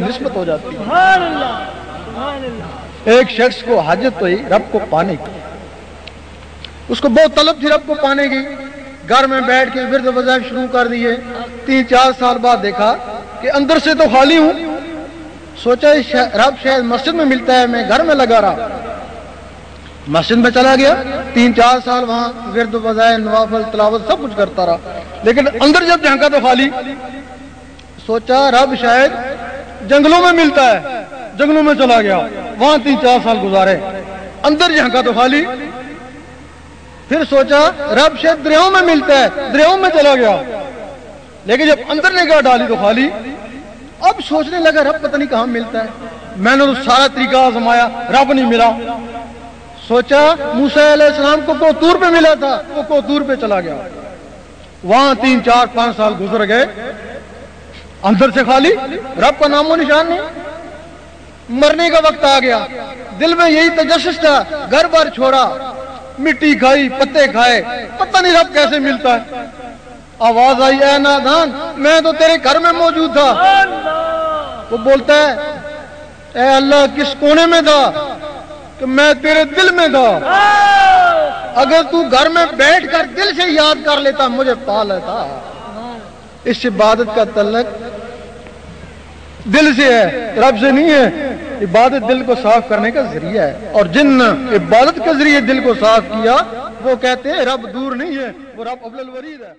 نسبت ہو جاتی ہے۔ سبحان اللہ سبحان اللہ۔ ایک شخص کو حاجت ہوئی رب کو پانے کی، اس کو بہت طلب تھی رب کو پانے کی، گھر میں بیٹھ کے ورد وظائف شروع کر دیے۔ 3-4 سال بعد دیکھا کہ اندر سے تو خالی ہوں، سوچا رب شاید مسجد میں ملتا ہے، میں گھر میں لگا رہا، مسجد میں چلا گیا، 3-4 سال وہاں ورد وظائف نوافل تلاوت سب کچھ کرتا رہا، لیکن اندر جب جھانکا تو خالی۔ سوچا رب شاید جنگلوں میں ملتا ہے، جنگلوں میں چلا گیا، وہاں 3-4 سال گزارے، اندر جھانکا تو خالی۔ پھر سوچا رب شاید دریاؤں میں ملتا ہے، دریاؤں میں چلا گیا، لیکن جب اندر نگاہ ڈالی تو خالی۔ اب سوچنے لگا رب پتہ نہیں کہاں ملتا ہے، میں نے تو سارا طریقہ آزمایا، رب نہیں ملا۔ سوچا موسیٰ علیہ السلام کو کوطور پہ ملا تھا، وہ کوطور پہ چلا گیا، وہاں 3-4-5 سال گزر گئے، اندر سے خالی، رب کا نام و نشان نہیں۔ مرنے کا وقت آ گیا، دل میں یہی تجسس تھا، گھر بار چھوڑا، مٹی کھائی، پتے کھائے، پتہ نہیں رب کیسے ملتا ہے۔ آواز آئی اے نادان، میں تو تیرے گھر میں موجود تھا۔ وہ بولتا ہے اے اللہ کس کونے میں تھا؟ کہ میں تیرے دل میں تھا، اگر تو گھر میں بیٹھ کر دل سے یاد کر لیتا مجھے پا لیتا۔ اس عبادت کا تعلق دل سے ہے، رب سے نہیں ہے۔ عبادت دل کو صاف کرنے کا ذریعہ ہے، اور جن عبادت کے ذریعے دل کو صاف کیا وہ کہتے ہیں رب دور نہیں ہے، وہ رب ابل الورید ہے۔